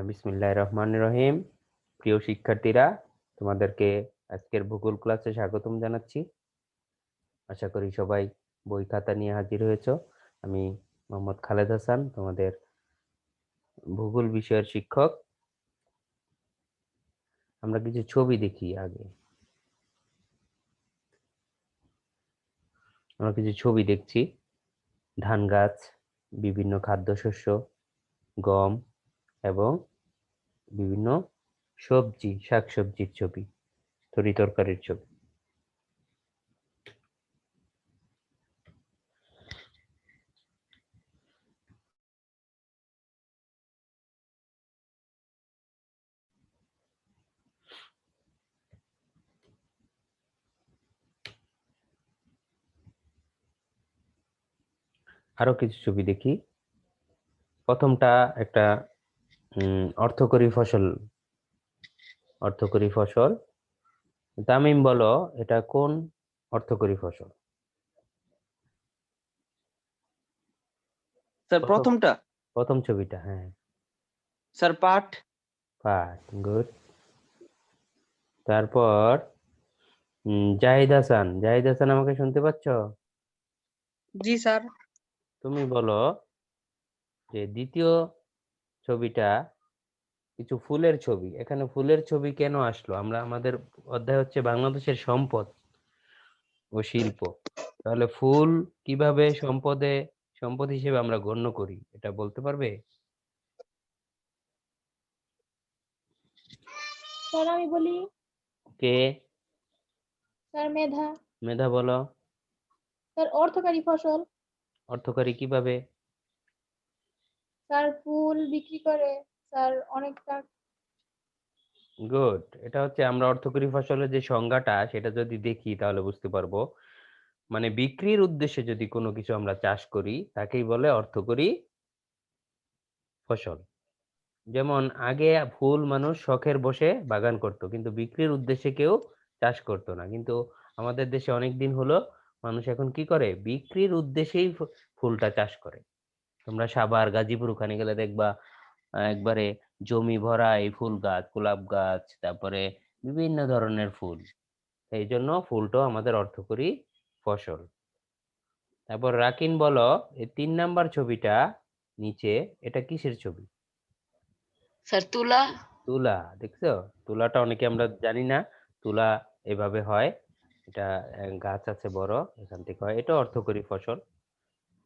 বিসমিল্লাহির রহমানির রহিম। প্রিয় শিক্ষার্থীরা, তোমাদেরকে আজকের ভূগোল ক্লাসে স্বাগতম জানাচ্ছি। আশা করি সবাই বই খাতা নিয়ে হাজির হয়েছো। আমি মোহাম্মদ খালেদ হাসান, তোমাদের ভূগোল বিষয়ের শিক্ষক। আমরা কিছু ছবি দেখি আগে। আমরা কিছু ছবি দেখছি। ধান গাছ, বিভিন্ন খাদ্যশস্য, গম এবং বিভিন্ন সবজি, শাকসবজির ছবি, তরিতরকারির ছবি। আরো কিছু ছবি দেখি। প্রথমটা একটা অর্থকরী ফসল। অর্থকরী ফসল। তামিম, বলো এটা কোন অর্থকরী ফসল? স্যার প্রথম প্রথমটা প্রথম ছবিটা, হ্যাঁ। স্যার পাট। পাট, গুড। তারপর জাহিদ হাসান। জাহিদ হাসান, আমাকে শুনতে পাচ্ছ? জি স্যার। তুমি বলো যে দ্বিতীয় ছবিটা কিছু ফুলের ছবি। এখানে ফুলের ছবি কেন আসলো? আমাদের অধ্যায় হচ্ছে বাংলাদেশের সম্পদ ও শিল্প। তাহলে ফুল কিভাবে সম্পদ হিসেবে আমরা গণ্য করি, এটা বলতে পারবে? স্যার আমি বলি। কে? স্যার মেধা। মেধা, বলো। স্যার অর্থকারী ফসল। অর্থকরী কিভাবে? স্যার ফুল বিক্রি করে স্যার অনেক টাকা। গুড। এটা হচ্ছে আমরা অর্থকরী ফসলের যে সংজ্ঞাটা সেটা যদি দেখি তাহলে বুঝতে পারবো। মানে বিক্রির উদ্দেশ্যে যদি কোনো কিছু আমরা চাষ করি তাকেই বলে অর্থকরী ফসল। যেমন আগে ফুল মানুষ শখের বসে বাগান করতো, কিন্তু বিক্রির উদ্দেশ্যে কেউ চাষ করতো না। কিন্তু আমাদের দেশে অনেক দিন হলো মানুষ এখন কি করে, বিক্রির উদ্দেশ্যেই ফুলটা চাষ করে। তোমরা সাভার, গাজীপুর ওখানে গেলে দেখবা একবারে জমি ভরা এই ফুল গাছ, গোলাপ গাছ, তারপরে বিভিন্ন ধরনের ফুল। এই জন্য ফুলটাও আমাদের অর্থকরী ফসল। তারপর রাকিন, বলো এই 3 নাম্বার ছবিটা নিচে, এটা কিসের ছবি? স্যার তুলা। তুলা, দেখছো? তুলাটা অনেকে আমরা জানি না তুলা এভাবে হয়। এটা গাছ আছে বড়, এখান থেকে হয়। এটা অর্থকরী ফসল।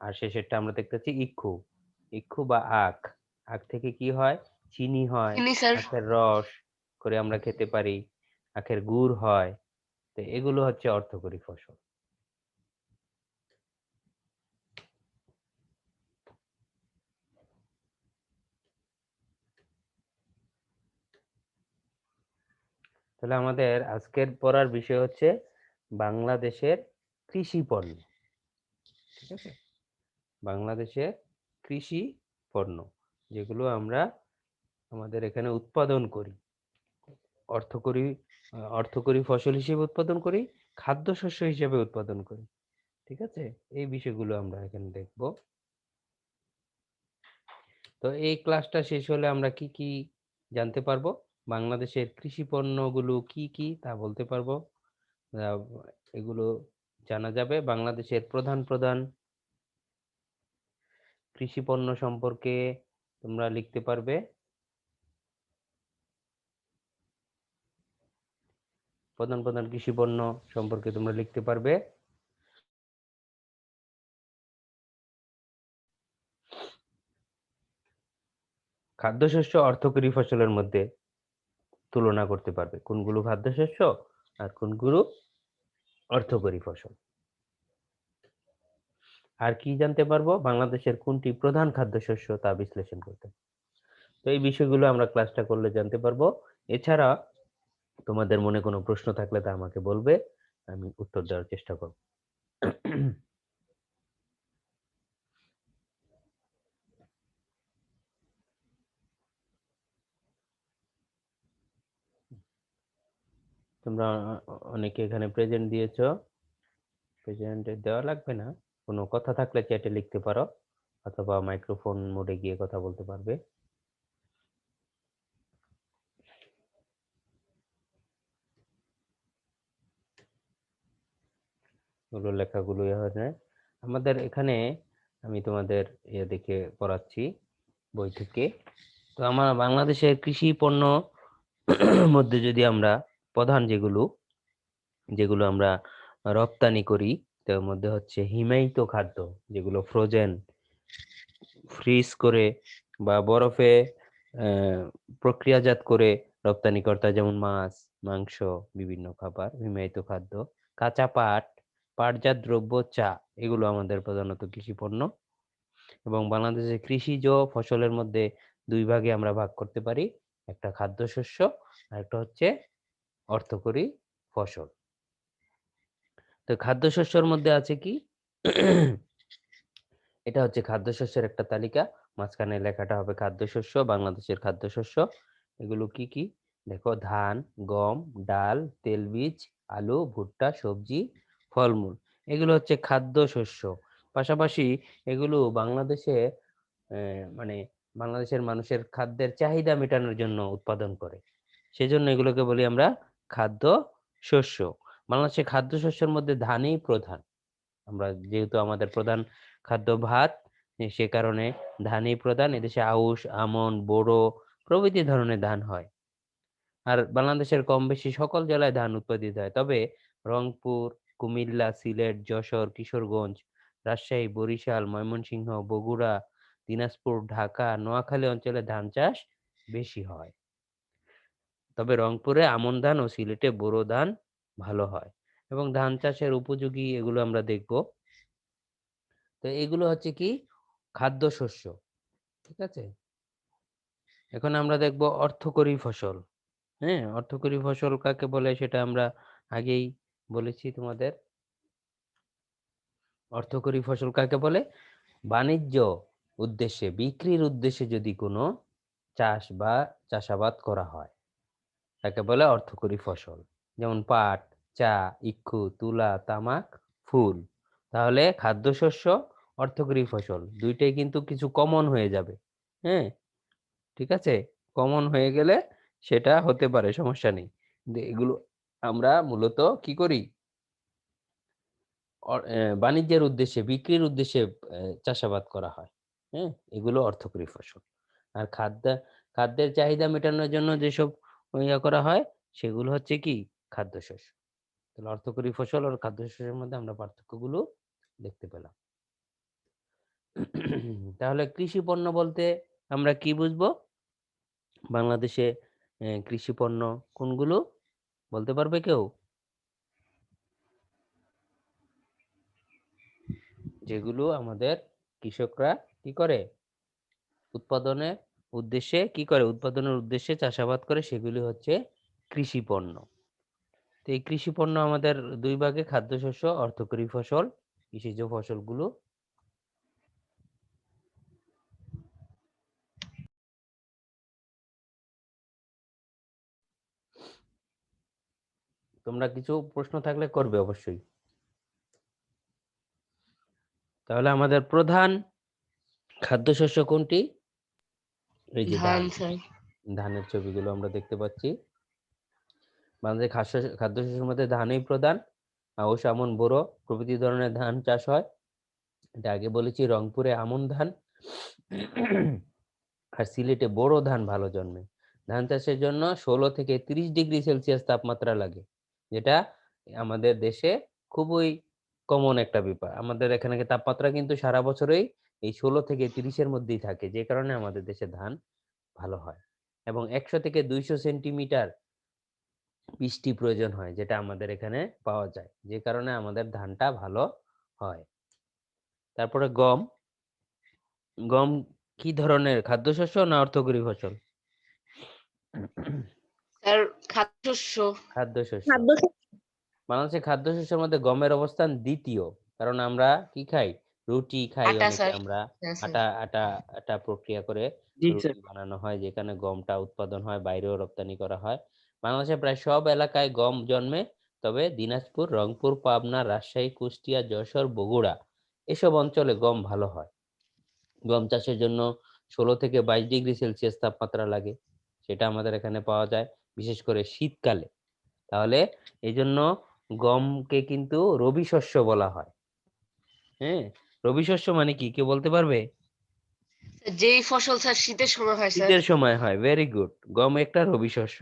আর শেষেরটা আমরা দেখতেছি ইক্ষু। ইক্ষু বা আখ। আখ থেকে কি হয়? চিনি হয়, চিনি স্যার। আখের রস করে আমরা খেতে পারি, আখের গুড় হয়। তো এগুলো হচ্ছে অর্থকরী ফসল। তাহলে আমাদের আজকের পড়ার বিষয় হচ্ছে বাংলাদেশের কৃষি পণ্য। ঠিক আছে? বাংলাদেশের কৃষি পণ্য, যেগুলো আমরা আমাদের এখানে উৎপাদন করি, অর্থকরী অর্থকরী ফসল হিসেবে উৎপাদন করি, খাদ্যশস্য হিসেবে উৎপাদন করি। ঠিক আছে? এই বিষয়গুলো আমরা এখানে দেখব। তো এই ক্লাসটা শেষ হলে আমরা কি কি জানতে পারবো? বাংলাদেশের কৃষি পণ্যগুলো কি কি তা বলতে পারবো। আহ, এগুলো জানা যাবে। বাংলাদেশের প্রধান প্রধান কৃষি পণ্য সম্পর্কে তোমরা লিখতে পারবে। প্রধান প্রধান কৃষি পণ্য সম্পর্কে তোমরা লিখতে পারবে। খাদ্যশস্য অর্থকরী ফসলের মধ্যে তুলনা করতে পারবে কোনগুলো খাদ্যশস্য আর কোনগুলো অর্থকরী ফসল। আর কি জানতে পারবো? বাংলাদেশের কোনটি প্রধান খাদ্যশস্য তা বিশ্লেষণ করতে। তো এই বিষয়গুলো আমরা ক্লাসটা করলে জানতে পারবো। এছাড়া তোমাদের মনে কোনো প্রশ্ন থাকলে তা আমাকে বলবে, আমি উত্তর দেওয়ার চেষ্টা করব। তোমরা অনেকে এখানে প্রেজেন্ট দিয়েছো। প্রেজেন্ট দেওয়া লাগবে না, কোনো কথা থাকলে চ্যাটে লিখতে পারো, অথবা মাইক্রোফোন মোডে গিয়ে কথা বলতে পারবে। ওগুলো লেখাগুলো হয় না আমাদের এখানে। আমি তোমাদের দেখে পড়াচ্ছি বই থেকে। তো আমার বাংলাদেশের কৃষি পণ্য মধ্যে যদি আমরা প্রধান যেগুলো আমরা রপ্তানি করি, তার মধ্যে হচ্ছে হিমায়িত খাদ্য, যেগুলো ফ্রোজেন, ফ্রিজ করে বা বরফে প্রক্রিয়াজাত করে রপ্তানি করতে হয়, যেমন মাছ, মাংস, বিভিন্ন খাবার, হিমায়িত খাদ্য। কাঁচা পাটজাত দ্রব্য, চা, এগুলো আমাদের প্রধানত কৃষি পণ্য। এবং বাংলাদেশের কৃষিজ ফসলের মধ্যে দুই ভাগে আমরা ভাগ করতে পারি, একটা খাদ্যশস্য আর একটা হচ্ছে অর্থকরী ফসল। তো খাদ্যশস্যের মধ্যে আছে কি এটা হচ্ছে খাদ্যশস্যের একটা তালিকা, মাঝখানে লেখাটা হবে খাদ্যশস্য, বাংলাদেশের খাদ্যশস্য। এগুলো কি কি দেখো: ধান, গম, ডাল, তেলবীজ, আলু, ভুট্টা, সবজি, ফলমূল, এগুলো হচ্ছে খাদ্যশস্য। পাশাপাশি এগুলো বাংলাদেশে মানে বাংলাদেশের মানুষের খাদ্যের চাহিদা মেটানোর জন্য উৎপাদন করে, সেজন্য এগুলোকে বলি আমরা খাদ্য শস্য। বাংলাদেশের খাদ্যশস্যের মধ্যে ধানই প্রধান। আমরা যেহেতু আমাদের প্রধান খাদ্য ভাত, সে কারণে ধানই প্রধান। এদেশে আউশ, আমন, বোরো প্রভৃতি ধরনের ধান হয়। আর বাংলাদেশের কম বেশি সকল জেলায় ধান উৎপাদিত হয়, তবে রংপুর, কুমিল্লা, সিলেট, যশোর, কিশোরগঞ্জ, রাজশাহী, বরিশাল, ময়মনসিংহ, বগুড়া, দিনাজপুর, ঢাকা, নোয়াখালী অঞ্চলে ধান চাষ বেশি হয়। তবে রংপুরে আমন ধান ও সিলেটে বোরো ধান ভালো হয়। এবং ধান চাষের উপযোগী এগুলো আমরা দেখব। তো এগুলো হচ্ছে কি খাদ্যশস্য, ঠিক আছে। এখন আমরা দেখব অর্থকরী ফসল। হ্যাঁ, অর্থকরী ফসল কাকে বলে সেটা আমরা আগেই বলেছি তোমাদের। অর্থকরী ফসল কাকে বলে? বাণিজ্য উদ্দেশ্যে, বিক্রির উদ্দেশ্যে যদি কোনো চাষ বা চাষাবাদ করা হয়, তাকে বলে অর্থকরী ফসল। যেমন পাট, চা, ইক্ষু, তুলা, তামাক, ফুল। তাহলে খাদ্যশস্য, অর্থকরী ফসল দুইটাই কিন্তু কিছু কমন হয়ে যাবে। হ্যাঁ, ঠিক আছে, কমন হয়ে গেলে সেটা হতে পারে, সমস্যা নেই। কিন্তু এগুলো আমরা মূলত কি করি, বাণিজ্যের উদ্দেশ্যে, বিক্রির উদ্দেশ্যে চাষাবাদ করা হয়। হ্যাঁ, এগুলো অর্থকরী ফসল। আর খাদ্যের চাহিদা মেটানোর জন্য যেসব ইয়া করা হয়, সেগুলো হচ্ছে কি খাদ্যশস্য। তাহলে অর্থকরী ফসল আর খাদ্যশস্যের মধ্যে আমরা পার্থক্যগুলো দেখতে পেলাম। তাহলে কৃষি পণ্য বলতে আমরা কি বুঝবো? বাংলাদেশে কৃষি পণ্য কোনগুলো বলতে পারবে কেউ? যেগুলো আমাদের কৃষকরা কি করে, উৎপাদনের উৎপাদনের উদ্দেশ্যে চাষাবাদ করে, সেগুলি হচ্ছে কৃষি পণ্য। তো এই কৃষি পণ্য আমাদের দুই ভাগে, খাদ্যশস্য, অর্থকরী ফসল। কৃষিজ ফসলগুলো তোমরা কিছু প্রশ্ন থাকলে করবে অবশ্যই। তাহলে আমাদের প্রধান খাদ্যশস্য কোনটি? এই যে ধান ধান। স্যার। ধানের ছবিগুলো আমরা দেখতে পাচ্ছি। বাংলাদেশের খাদ্যশস্যের মধ্যে ধানই প্রধান। আউশ, আমন, বোরো প্রভৃতি ধরনের ধান চাষ হয়। এটা আগে বলেছি, রংপুরে আমন ধান আর সিলেটে বোরো ধান ভালো জন্মে। ধান চাষের জন্য 16 থেকে 30 ডিগ্রি সেলসিয়াস তাপমাত্রা লাগে, যেটা আমাদের দেশে খুবই কমন একটা ব্যাপার। আমাদের এখানে তাপমাত্রা কিন্তু সারা বছরই এই 16 থেকে 30-এর মধ্যেই থাকে, যে কারণে আমাদের দেশে ধান ভালো হয়। এবং 100 থেকে 200 সেন্টিমিটার বৃষ্টি প্রয়োজন হয়, যেটা আমাদের এখানে পাওয়া যায়, যে কারণে আমাদের ধানটা ভালো হয়। তারপরে গম। গম কি ধরনের খাদ্যশস্য না অর্থকরী ফসল? স্যার খাদ্যশস্য। খাদ্যশস্য। বাংলাদেশের খাদ্যশস্যের মধ্যে গমের অবস্থান দ্বিতীয়, কারণ আমরা কি খাই, রুটি খাই আটা অনেকে স্যার। আমরা। হ্যাঁ স্যার। আটা আটা আটা প্রক্রিয়া করে জি স্যার। রুটি বানানো হয়, যেখানে গমটা উৎপাদন হয়, বাইরেও রপ্তানি করা হয়। বাংলাদেশের প্রায় সব এলাকায় গম জন্মে, তবে দিনাজপুর, রংপুর, পাবনা, রাজশাহী, কুষ্টিয়া, যশোর, বগুড়া এসব অঞ্চলে গম ভালো হয়। গম চাষের জন্য 16 থেকে 22 ডিগ্রি সেলসিয়াস তাপমাত্রা লাগে, সেটা আমাদের এখানে পাওয়া যায় বিশেষ করে শীতকালে। তাহলে এই জন্য গমকে কিন্তু রবি শস্য বলা হয়। হ্যাঁ, রবি শস্য মানে কি কেউ বলতে পারবে? যেই ফসল স্যার শীতের সময় হয় স্যার। শীতের সময় হয়, ভেরি গুড। গম একটা রবি শস্য।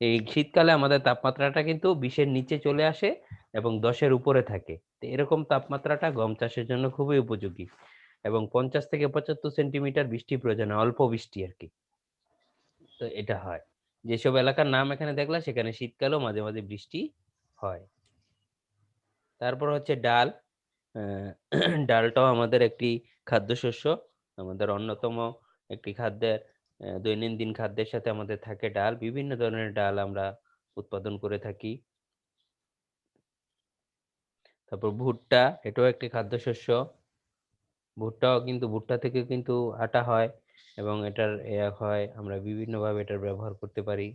এই শীতকালে আমাদের তাপমাত্রাটা কিন্তু 20-এর নিচে চলে আসে এবং 10-এর উপরে থাকে। তো এরকম তাপমাত্রাটা গম চাষের জন্য খুবই উপযোগী এবং 50 থেকে 75 সেন্টিমিটার বৃষ্টি প্রয়োজন হয়, অল্প বৃষ্টি আর কি। তো এটা হয়। যেসব এলাকার নাম এখানে দেখলা সেখানে শীতকালেও মাঝে মাঝে বৃষ্টি হয়। তারপর হচ্ছে ডাল। ডালটাও আমাদের একটি খাদ্যশস্য, আমাদের অন্যতম একটি খাদ্যের দৈনন্দিন খাদ্যের সাথে আমাদের থাকে ডাল। বিভিন্ন ধরনের ডাল আমরা উৎপাদন করে থাকি। তারপর ভুট্টা, এটাও একটি খাদ্যশস্য। ভুট্টা থেকে কিন্তু আটা হয় এবং এটার হয়, আমরা বিভিন্নভাবে এটার ব্যবহার করতে পারি।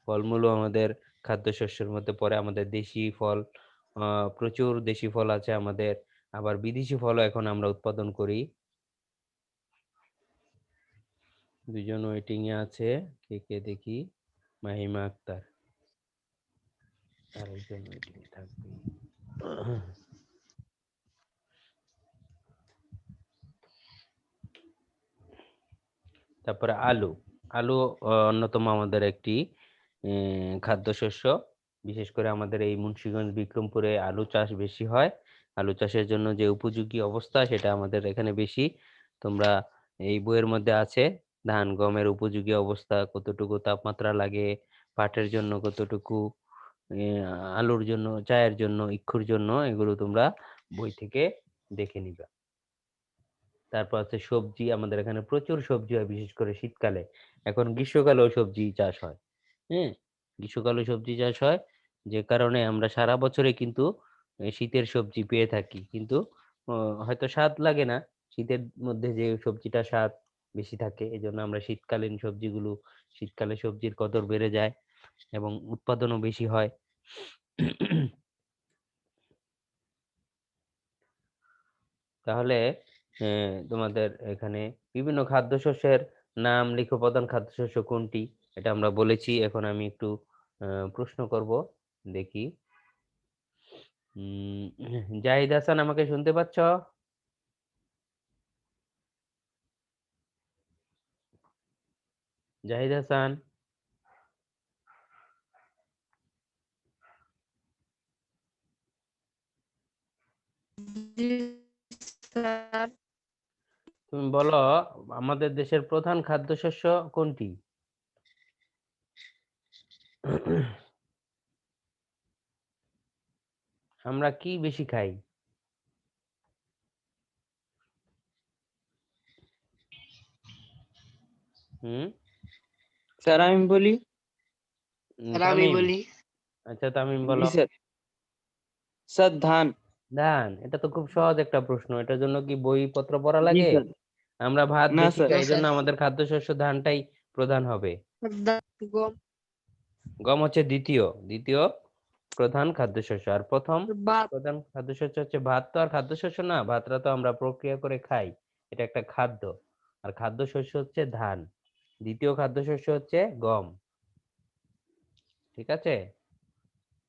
ফলমূলও আমাদের খাদ্যশস্যের মধ্যে পড়ে। আমাদের দেশি ফল, প্রচুর দেশি ফল আছে আমাদের, আবার বিদেশি ফলও এখন আমরা উৎপাদন করি। দুজন ওয়েটিং এ আছে, কে কে দেখি। মাহিমা আক্তার, আরেকজন ওয়েটিং এ থাকবে। তারপরে আলু। আলু অন্যতম আমাদের একটি খাদ্যশস্য। বিশেষ করে আমাদের এই মুন্সিগঞ্জ বিক্রমপুরে আলু চাষ বেশি হয়। আলু চাষের জন্য যে উপযোগী অবস্থা সেটা আমাদের এখানে বেশি। তোমরা এই বইয়ের মধ্যে আছে ধান গমের উপযোগী অবস্থা, কতটুকু তাপমাত্রা লাগে, পাটের জন্য কতটুকু, আলুর জন্য, চায়ের জন্য, ইক্ষুর জন্য, এগুলো তোমরা বই থেকে দেখে নিবা। তারপর আছে সবজি। আমাদের এখানে প্রচুর সবজি হয় বিশেষ করে শীতকালে। এখন গ্রীষ্মকালেও সবজি চাষ হয়। হ্যাঁ, গ্রীষ্মকালে সবজি চাষ হয়, যে কারণে আমরা সারা বছরে কিন্তু শীতের সবজি পেয়ে থাকি, কিন্তু হয়তো স্বাদ লাগে না। শীতের মধ্যে যে সবজিটা স্বাদ বেশি থাকে, এই জন্য আমরা শীতকালীন সবজিগুলো, শীতকালে সবজির কদর বেড়ে যায় এবং উৎপাদনও বেশি হয়। তাহলে তোমাদের এখানে বিভিন্ন খাদ্যশস্যের নাম লিখো। প্রধান খাদ্যশস্য কোনটি, এটা আমরা বলেছি। এখন আমি একটু প্রশ্ন করব, দেখি। জাহিদ হাসান, আমাকে শুনতে পাচ্ছ? জাহিদ হাসান, স্যার তুমি বলো আমাদের দেশের প্রধান খাদ্যশস্য কোনটি? আমরা কি বেশি খাই? হুম, স্যার আমি বলি। স্যার আমি তামিম। বলি। আচ্ছা তামিম জি বলো। স্যার। স্যার ধান। ধান, এটা তো খুব সহজ একটা প্রশ্ন। এটার জন্য কি বইপত্র পড়া জি লাগে? স্যার। আমরা ভাত না বেশি স্যার। খাই, না এই জন্য স্যার। আমাদের খাদ্যশস্য ধানটাই প্রধান হবে। গম। গম হচ্ছে দ্বিতীয় দ্বিতীয় প্রধান খাদ্যশস্য, আর প্রথম ভাত। প্রধান খাদ্যশস্য হচ্ছে ভাত। তো আর খাদ্যশস্য না, ভাতটা তো আমরা প্রক্রিয়া করে খাই, এটা একটা খাদ্য। আর খাদ্যশস্য হচ্ছে ধান। দ্বিতীয় খাদ্যশস্য হচ্ছে গম। ঠিক আছে,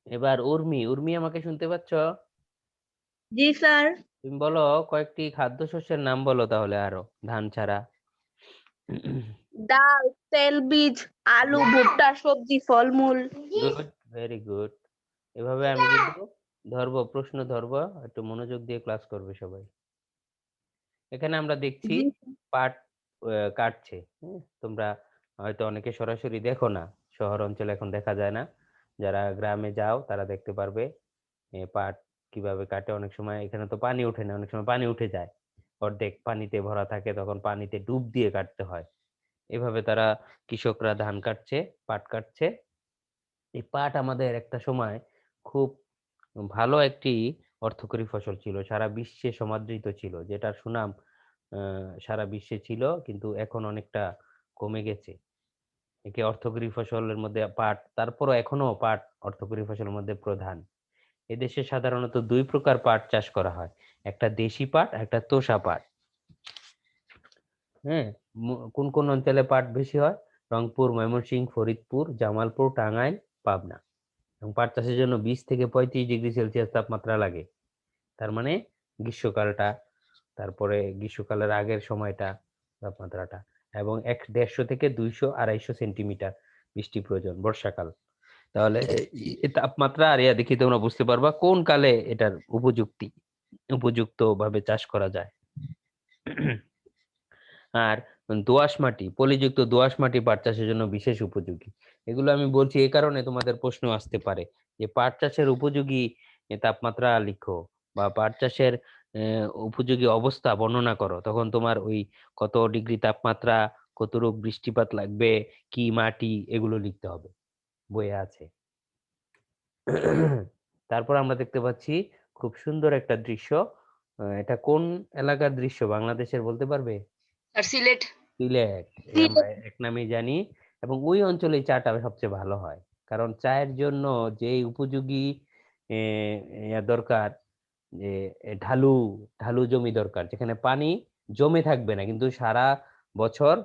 এবার উর্মি। উর্মি, আমাকে শুনতে পাচ্ছ? জি স্যার। তুমি বলো কয়েকটি খাদ্যশস্যের নাম বলো তাহলে, আরো ধান ছাড়া। ডাল, তেলবীজ, আলু, ভুট্টা, সবজি, ফলমূল। Good, very good. এভাবে আমি কিন্তু ধরবো, প্রশ্ন ধরবো, একটু মনোযোগ দিয়ে ক্লাস করবে সবাই। এখানে আমরা দেখছি জি পাট কাটছে। তোমরা হয়তো অনেকে সরাসরি দেখো না, শহর অঞ্চলে এখন দেখা যায় না। যারা গ্রামে যাও তারা দেখতে পারবে পাট কিভাবে কাটে। অনেক সময় এখানে তো পানি ওঠে না, অনেক সময় পানি উঠে যায়, অর্ধেক পানিতে ভরা থাকে, তখন পানিতে ডুব দিয়ে কাটতে হয়। এভাবে তারা, কৃষকরা ধান কাটছে, পাট কাটছে। এই পাট আমাদের একটা সময় খুব ভালো একটি অর্থকরী ফসল ছিল, সারা বিশ্বে সমাদৃত ছিল, যেটার সুনাম সারা বিশ্বে ছিল, কিন্তু এখন অনেকটা কমে গেছে। একে অর্থকরী ফসলের মধ্যে পাট, তারপরও এখনো পাট অর্থকরী ফসলের মধ্যে প্রধান। এদেশে সাধারণত দুই প্রকার পাট চাষ করা হয়, একটা দেশি পাট, একটা তোষা পাট। হ্যাঁ, কোন কোন অঞ্চলে পাট বেশি হয়? রংপুর, ময়মনসিংহ, ফরিদপুর, জামালপুর, টাঙ্গাইল, পাবনা। এবং পাট চাষের জন্য 20 থেকে 35 ডিগ্রি সেলসিয়াস তাপমাত্রা লাগে। তার মানে গ্রীষ্মকালটা, তারপরে গ্রীষ্মকালের আগের সময়টা তাপমাত্রাটা, এবং 150 থেকে 200-250 সেন্টিমিটার বৃষ্টি প্রয়োজন বর্ষাকাল। তাহলে এই তাপমাত্রা আর ইয়া দেখি তোমরা বুঝতে পারবা কোন কালে এটার উপযুক্ত ভাবে চাষ করা যায়। আর দোআঁশ মাটি, পলিযুক্ত দোআঁশ মাটি পাট চাষের জন্য বিশেষ উপযোগী। এগুলো আমি বলছি এই কারণে তোমাদের প্রশ্ন আসতে পারে যে পাট চাষের উপযোগী তাপমাত্রা লিখো, বা পাট চাষের উপযোগী অবস্থা বর্ণনা করো। তখন তোমার ওই কত ডিগ্রি তাপমাত্রা, কতটুক বৃষ্টিপাত লাগবে, কি মাটি, এগুলো লিখতে হবে, বইয়ে আছে। তারপর আমরা দেখতে পাচ্ছি খুব সুন্দর একটা দৃশ্য। এটা কোন এলাকার দৃশ্য বাংলাদেশের বলতে পারবে? স্যার সিলেট। সিলেট, আমরা এক নামেই জানি। এবং ওই অঞ্চলে চাটা সবচেয়ে ভালো হয়, কারণ চায়ের জন্য যে উপযোগী দরকার, যে ঢালু ঢালু জমি দরকার, যেখানে পানি জমে থাকবে না কিন্তু সারা বছর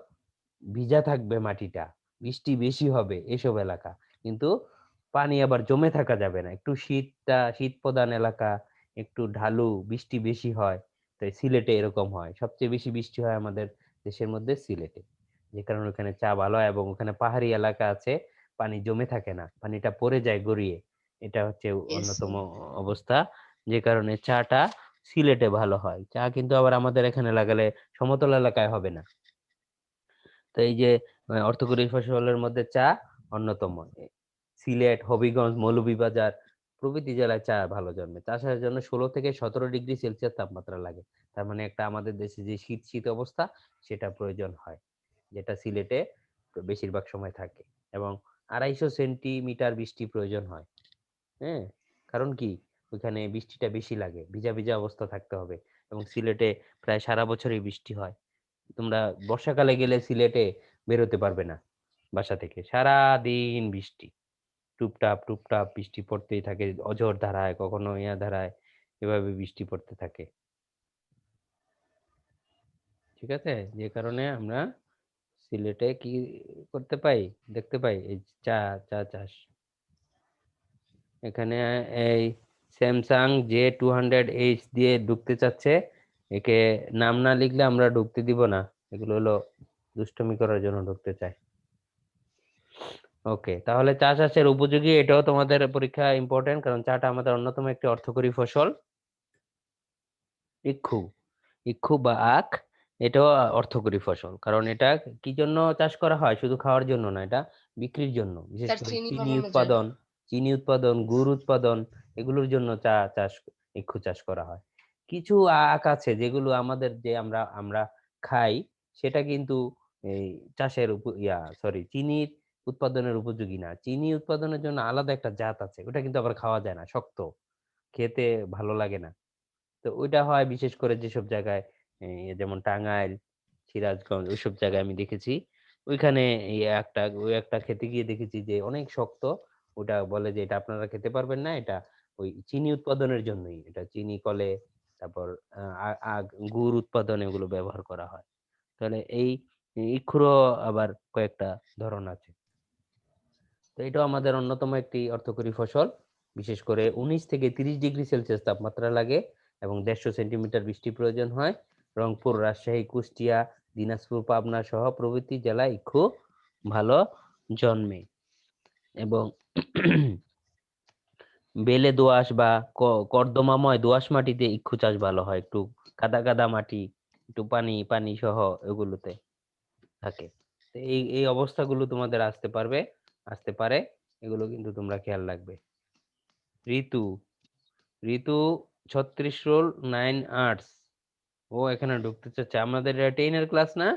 ভিজা থাকবে মাটিটা, বৃষ্টি বেশি হবে এসব এলাকা, কিন্তু পানি আবার জমে থাকা যাবে না, একটু শীত প্রধান এলাকা, একটু ঢালু, বৃষ্টি বেশি হয়। তাই সিলেটে এরকম হয়, সবচেয়ে বেশি বৃষ্টি হয় আমাদের দেশের মধ্যে সিলেটে, যে কারণে ওখানে চা ভালো হয়। এবং ওখানে পাহাড়ি এলাকা আছে, পানি জমে থাকে না, পানিটা পড়ে যায় গড়িয়ে। এটা হচ্ছে Yes, অন্যতম sir. অবস্থা, যে কারণে চাটা সিলেটে ভালো হয়। চা কিন্তু আবার আমাদের এখানে লাগালে সমতল এলাকায় হবে না। তো এই যে অর্থকরী ফসলের মধ্যে চা অন্যতম। সিলেট, হবিগঞ্জ, মৌলভীবাজার প্রভৃতি জেলায় চা ভালো জন্মে। চাষের জন্য 16 থেকে 17 ডিগ্রি সেলসিয়াস তাপমাত্রা লাগে। তার মানে একটা আমাদের দেশে যে শীত শীত অবস্থা সেটা প্রয়োজন হয়, যেটা সিলেটে বেশিরভাগ সময় থাকে। এবং 250 সেন্টিমিটার বৃষ্টি প্রয়োজন হয়। হ্যাঁ, কারণ কি ওইখানে বৃষ্টিটা বেশি লাগে, ভিজা ভিজা অবস্থা থাকতে হবে। এবং সিলেটে প্রায় সারা বছরই বৃষ্টি হয়। তোমরা বর্ষাকালে গেলে সিলেটে বেরোতে পারবে না বাসা থেকে, সারা দিন বৃষ্টি, টুপটাপ টুপটাপ বৃষ্টি পড়তেই থাকে, অঝোর ধারায়, কখনো ইয়া ধারায়, এভাবে বৃষ্টি পড়তে থাকে। ঠিক আছে, যে কারণে আমরা সিলেটে কি করতে পাই, দেখতে পাই এই চা চা চাষ। এখানে এই স্যামসাং J200H দিয়ে ঢুকতে চাচ্ছে, একে নাম না লিখলে আমরা ঢুকতে দিব না। এগুলো হলো দুষ্টুমি করার জন্য ঢুকতে চায়। ওকে, তাহলে চা চাষের উপযোগী এটাও তোমাদের পরীক্ষা ইম্পর্টেন্ট, কারণ চাটা আমাদের অন্যতম একটি অর্থকরী ফসল। ইক্ষু, ইক্ষু বা আখ, এটাও অর্থকরী ফসল, কারণ এটা কি জন্য চাষ করা হয়? শুধু খাওয়ার জন্য না, এটা বিক্রির জন্য, বিশেষ স্যার করে চিনি চিনি বানানোর জন্য। উৎপাদন, গুড় উৎপাদন, এগুলোর জন্য চা চাষ, ইক্ষু চাষ করা হয়। কিছু আখ আছে যেগুলো আমাদের যে আমরা আমরা খাই, সেটা কিন্তু এই চাষের চিনির উৎপাদনের উপযোগী না। চিনি উৎপাদনের জন্য আলাদা একটা জাত আছে, ওটা কিন্তু আবার খাওয়া যায় না, শক্ত, খেতে ভালো লাগে না। তো ওইটা হয় বিশেষ করে যেসব জায়গায় যেমন টাঙ্গাইল, সিরাজগঞ্জ, ওইসব জায়গায় আমি দেখেছি। ওইখানে ওই একটা খেতে গিয়ে দেখেছি যে অনেক শক্ত। ওটা বলে যে এটা আপনারা খেতে পারবেন না, এটা ওই চিনি উৎপাদনের জন্যই, এটা চিনি কলে, তারপর গুড় উৎপাদনে ওগুলো ব্যবহার করা হয়। তাহলে এই ইক্ষুরও আবার কয়েকটা ধরন আছে। তো এটাও আমাদের অন্যতম একটি অর্থকরী ফসল। বিশেষ করে 19 থেকে 30 ডিগ্রি সেলসিয়াস তাপমাত্রা লাগে এবং 150 সেন্টিমিটার বৃষ্টি প্রয়োজন হয়। রংপুর, রাজশাহী, কুষ্টিয়া, দিনাজপুর, পাবনা সহ প্রভৃতি জেলায় ইক্ষু ভালো জন্মে। এবং বেলে দোআঁশ বা কর্দমাময় দোআঁশ মাটিতে ইক্ষু চাষ ভালো হয়, একটু কাদা কাদা মাটি, একটু পানি পানি সহ এগুলোতে থাকে। তো এই এই অবস্থাগুলো তোমাদের আসতে পারে, এগুলো কিন্তু তোমরা খেয়াল রাখবে। ঋতু, ঋতু 36 রোল 9 আর্টস, ও এখানে ঢুকতে চাচ্ছে। আমাদের 10 এর ক্লাস না?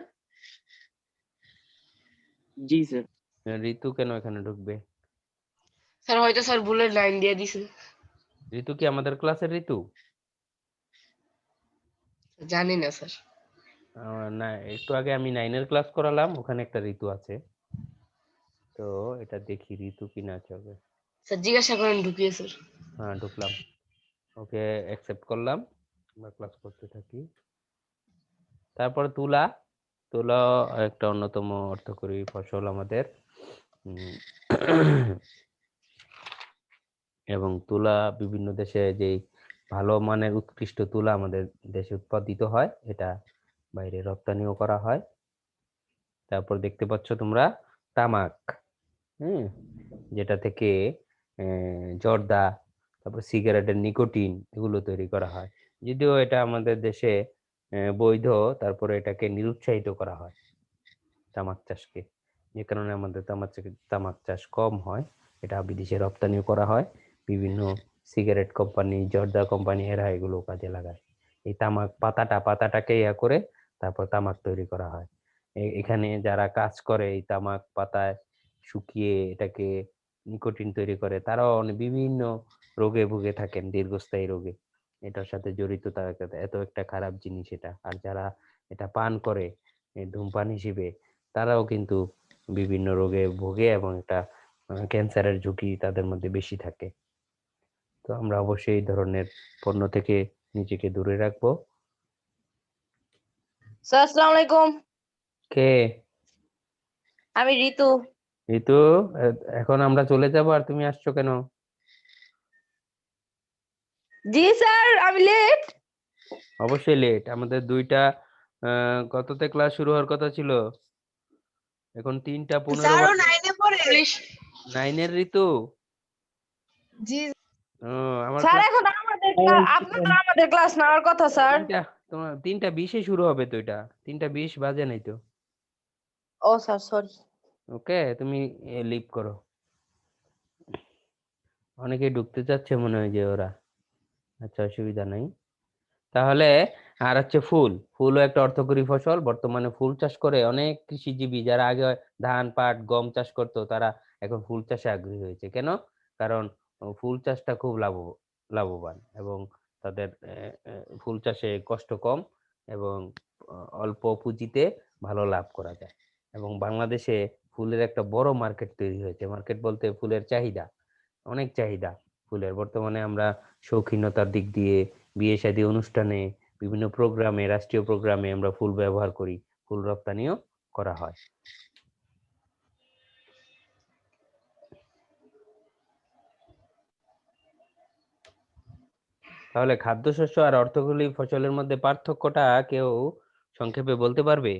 जी सर। ঋতু কেন এখানে ঢুকবে? স্যার হয়তো স্যার ভুলের লাইন দিয়ে দিছে। ঋতু কি আমাদের ক্লাসের ঋতু? জানি না স্যার। না, একটু আগে আমি 9 এর ক্লাস করালাম, ওখানে একটা ঋতু আছে, তো এটা দেখি ঋতু কিনা চলবে। স্যার জিজ্ঞাসা করেন ঢুকিয়ে স্যার। হ্যাঁ ঢুকলাম। ওকে অ্যাকসেপ্ট করলাম, আমরা ক্লাস করতে থাকি। তারপরে তুলা, তুলা একটা অন্যতম অর্থকরী ফসল আমাদের। এবং তুলা বিভিন্ন দেশে যেই ভালো মানের উৎকৃষ্ট তুলা আমাদের দেশে উৎপাদিত হয়, এটা বাইরে রপ্তানিও করা হয়। তারপর দেখতে পাচ্ছ তোমরা তামাক, যেটা থেকে জর্দা, তারপর সিগারেটের নিকোটিন এগুলো তৈরি করা হয়। যদিও এটা আমাদের দেশে বৈধ, তারপরে এটাকে নিরুৎসাহিত করা হয় তামাক চাষকে, যে কারণে আমাদের তামাক চাষ কম হয়। এটা বিদেশে রপ্তানিও করা হয়। বিভিন্ন সিগারেট কোম্পানি, জর্দা কোম্পানি এরা এগুলো কাজে লাগায়। এই তামাক পাতাটাকে ইয়া করে তারপর তামাক তৈরি করা হয়। এখানে যারা কাজ করে এই তামাক পাতায় শুকিয়ে এটাকে নিকোটিন তৈরি করে, তারাও বিভিন্ন রোগে ভুগে থাকেন, দীর্ঘস্থায়ী রোগে। এটার সাথে জড়িত, তার এত একটা খারাপ জিনিস এটা। আর যারা এটা পান করে ধূমপান হিসেবে, তারাও কিন্তু বিভিন্ন রোগে ভোগে এবং এটা ক্যান্সারের ঝুঁকি তাদের মধ্যে বেশি থাকে। তো আমরা অবশ্যই এই ধরনের পণ্য থেকে নিজেকে দূরে রাখবো। স্যার আসসালামু আলাইকুম। কে? আমি ঋতু। ঋতু, এখন আমরা চলে যাব আর তুমি আসছো কেন? জি স্যার, আমি লেট। অবশ্যই লেট। আমাদের 2টা কততে ক্লাস শুরু হওয়ার কথা ছিল, এখন 3:15 স্যার ও বাজে। 9 এ পড়ে। 9-এর ঋতু? জি ও, আমার স্যার, ক্লাস এখন আপনার আমাদের ক্লাস নেওয়ার কথা স্যার। 3:20-এ শুরু হবে তো, এটা 3:20 বাজে নাই তো। ও স্যার সরি। ওকে, তুমি লিভ করো। অনেকে ঢুকতে চাচ্ছে মনে হয় যে ওরা। আচ্ছা, অসুবিধা নাই। তাহলে আর হচ্ছে ফুল, ফুলও একটা অর্থকরী ফসল। বর্তমানে ফুল চাষ করে অনেক কৃষিজীবী, যারা আগে ধান পাট গম চাষ করতো, তারা এখন ফুল চাষে আগ্রহী হয়েছে। কেন? কারণ ফুল চাষটা খুব লাভবান, এবং তাদের ফুল চাষে কষ্ট কম, এবং অল্প পুঁজিতে ভালো লাভ করা যায়। এবং বাংলাদেশে ফুলের একটা বড় মার্কেট তৈরি হয়েছে। মার্কেট বলতে ফুলের চাহিদা, অনেক চাহিদা ফুলের। বর্তমানে আমরা শৌখিনতার দিক দিয়ে বিয়ে শাদী অনুষ্ঠানে, বিভিন্ন প্রোগ্রামে, রাষ্ট্রীয় প্রোগ্রামে আমরা ফুল ব্যবহার করি, ফুল রপ্তানিও করা হয়। তাহলে খাদ্যশস্য আর অর্থকরী ফসলের মধ্যে পার্থক্যটা কেউ সংক্ষেপে বলতে পারবে?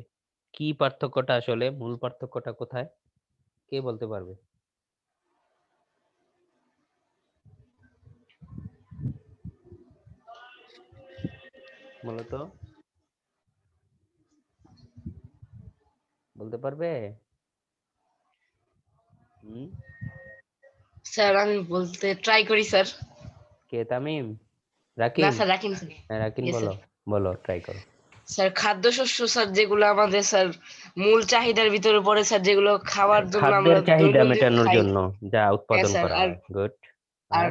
কি পার্থক্যটা, আসলে মূল পার্থক্যটা কোথায়? কে বলতে পারবে? বলতো, বলতে পারবে? হুম, স্যার আমি বলতে ট্রাই করি স্যার। কে? তামিম? না রাকিন? স্যার, রাখেন স্যার। হ্যাঁ, রাকিন Yes, বলো, sir. বলো, ট্রাই করো। স্যার খাদ্যশস্য স্যার যেগুলো আমাদের স্যার মূল চাহিদার ভিতরে পড়ে স্যার, যেগুলো খাওয়ার জন্য আমরা খাদ্যের চাহিদা দৈনন্দিন মেটানোর খাই। জন্য যা হ্যাঁ উৎপাদন স্যার। করা আর হয়, গুড। আর আর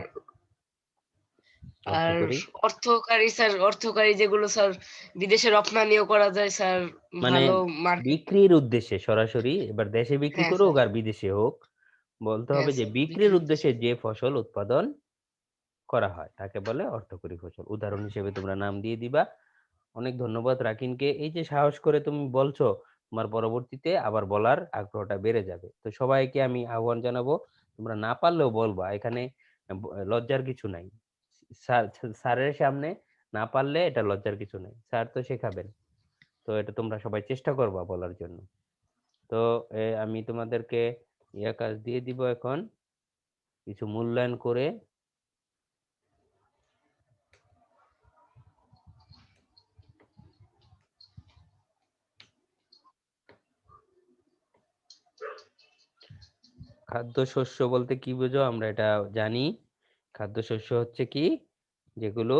আর অর্থকরী অর্থকারী যেগুলো স্যার বিদেশে রপ্তানিও করা যায় স্যার, মানে ভালো মার্কেট। বিক্রির উদ্দেশ্যে সরাসরি, এবার দেশে বিক্রি হ্যাঁ করুক স্যার। আর বিদেশে হোক, বলতে হ্যাঁ হবে যে স্যার, বিক্রির বিক্রির উদ্দেশ্যে। উদ্দেশ্যে যে ফসল উৎপাদন করা হয় তাকে বলে অর্থকরী ফসল। উদাহরণ হিসেবে তোমরা নাম দিয়ে দিবা। অনেক ধন্যবাদ রাকিনকে, এই যে সাহস করে তুমি বলছো, তোমার পরবর্তীতে আবার বলার আগ্রহটা বেড়ে যাবে। তো সবাইকে আমি আহ্বান জানাবো, তোমরা না পারলেও বলবা, এখানে লজ্জার কিছু নাই। স্যার, স্যারের সামনে না পারলে এটা লজ্জার কিছু নাই, স্যার তো শেখাবেন। তো এটা তোমরা সবাই চেষ্টা করবা বলার জন্য। তো আমি তোমাদেরকে কাজ দিয়ে দিব এখন, কিছু মূল্যায়ন করে। খাদ্যশস্য বলতে কি বুঝো? আমরা এটা জানি, খাদ্যশস্য হচ্ছে কি, যেগুলো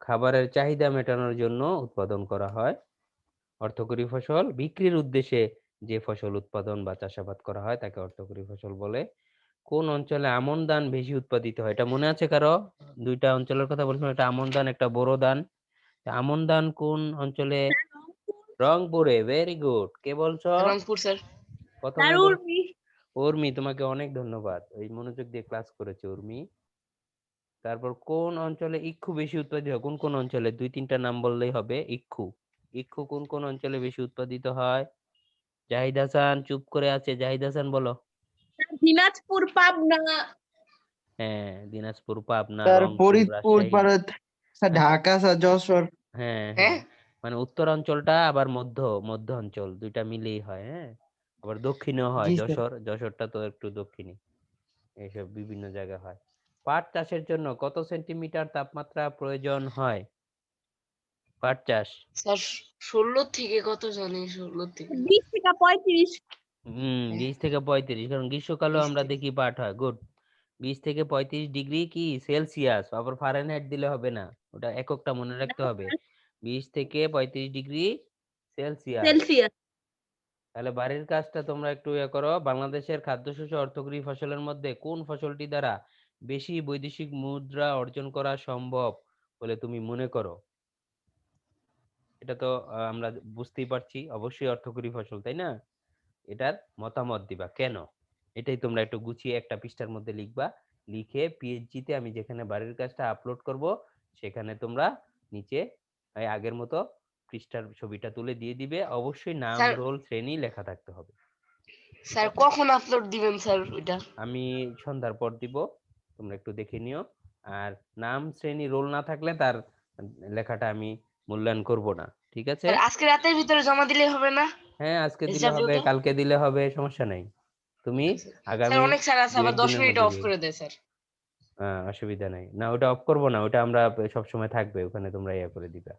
খাবারের চাহিদা মেটানোর জন্য উৎপাদন করা হয়। অর্থকরী ফসল বিক্রির উদ্দেশ্যে যে ফসল উৎপাদন বা চাষাবাদ করা হয় তাকে অর্থকরী ফসল বলে। কোন অঞ্চলে আমন ধান বেশি উৎপাদিত হয়, এটা মনে আছে কারো? 2টা অঞ্চলের কথা বলছিলাম, একটা আমন ধান, একটা বোরো ধান। আমন ধান কোন অঞ্চলে? রংপুরে। Very good. কে বলছো? রংপুর স্যার। প্রথমে উর্মি, তোমাকে অনেক ধন্যবাদ, এই মনোযোগ দিয়ে ক্লাস করেছে উর্মি। তারপর কোন অঞ্চলে ইক্ষু বেশি উৎপাদিত হয়? কোন কোন অঞ্চলে? 2-3টা নাম বললেই হবে। ইক্ষু ইক্ষু কোন কোন অঞ্চলে বেশি উৎপাদিত হয়? জাহিদ হাসান চুপ করে আছে, জাহিদ হাসান বলো। দিনাজপুর, পাবনা, হ্যাঁ, Dinajpur, Pabna, sir Rangpur, Faridpur, Rajshahi. Bharat, sir Dhaka, sir Jessore. হ্যাঁ হ্যাঁ হ্যাঁ, মানে উত্তর অঞ্চলটা আবার মধ্য অঞ্চল দুইটা মিলেই হয়। হ্যাঁ, আবার দক্ষিণেও হয়, জি স্যার। যশোরটা তো একটু দক্ষিণে। এইসব বিভিন্ন জায়গায় হয়। পাট চাষের জন্য কত সেন্টিমিটার তাপমাত্রা প্রয়োজন হয়? পাট চাষ স্যার 16 থেকে কত জানি 16 থেকে 20 থেকে 35। 20 থেকে 35, কারণ গ্রীষ্মকালেও 20 আমরা থেকে। দেখি পাট হয়। গুড। 20 থেকে 35 ডিগ্রি কি সেলসিয়াস, আবার ফারেনহাইট দিলে হবে না, ওটা এককটা মনে রাখতে হবে। 20 থেকে 35 ডিগ্রি সেলসিয়াস। সেলসিয়াস। তাহলে বাড়ির কাজটা তোমরা একটু ইয়ে করো। বাংলাদেশের খাদ্যশস্য অর্থকরী ফসলের মধ্যে কোন ফসলটি দ্বারা বেশি বৈদেশিক মুদ্রা অর্জন করা সম্ভব বলে তুমি মনে করো? এটা তো আমরা বুঝতেই পারছি, অবশ্যই অর্থকরী ফসল, তাই না? এটার মতামত দিবা কেন, এটাই তোমরা একটু গুছিয়ে একটা পৃষ্ঠার মধ্যে লিখবা। লিখে পিএইচজি তে আমি যেখানে বাড়ির কাজটা আপলোড করব সেখানে তোমরা নিচে এই আগের মতো পৃষ্ঠার ছবিটা তুলে দিয়ে দিবে। অবশ্যই নাম, স্যার রোল, শ্রেণী লেখা থাকতে হবে। ঠিক স্যার আছে? কখন আপলোড দিবেন স্যার ওইটা? আমি সন্ধ্যার পর দিব, তোমরা একটু দেখে নিও। আর নাম, শ্রেণী, রোল না থাকলে তার লেখাটা আমি মূল্যায়ন করব না। ঠিক আছে? স্যার আজকে রাতের ভিতরে জমা দিলে হবে না হ্যাঁ, আজকে দিলে রেজাল্ট হবে, ওটা? কালকে দিলে হবে, সমস্যা নাই। তুমি স্যার আগামী অনেক স্যার আছে আবার 10 2-1 দিনের মিনিট মধ্যে অফ দিও। করে দেয় স্যার। অসুবিধা নাই, না ওটা অফ করবো না, ওটা আমরা সবসময় থাকবে ওখানে, তোমরা ইয়া করে দিবা।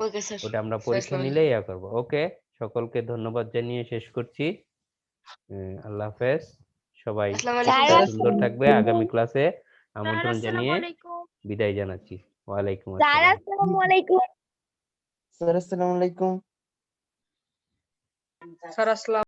Okay sir. ওটা আমরা স্যার পরীক্ষা আসসালামু নিলে আলাইকুম। ইয়া করবো। ওকে, সকলকে ধন্যবাদ জানিয়ে শেষ করছি। আল্লাহ হাফেজ। সবাই আসসালামু আলাইকুম স্যার সুস্থ স্যার। সুন্দর থাকবে। আগামী ক্লাসে আমন্ত্রণ আসসালামু জানিয়ে আলাইকুম। বিদায় জানাচ্ছি। ওয়ালাইকুম স্যার আসসালাম। আসসালামু আলাইকুম। স্যার আসসালামু আলাইকুম। স্যার আসসালাম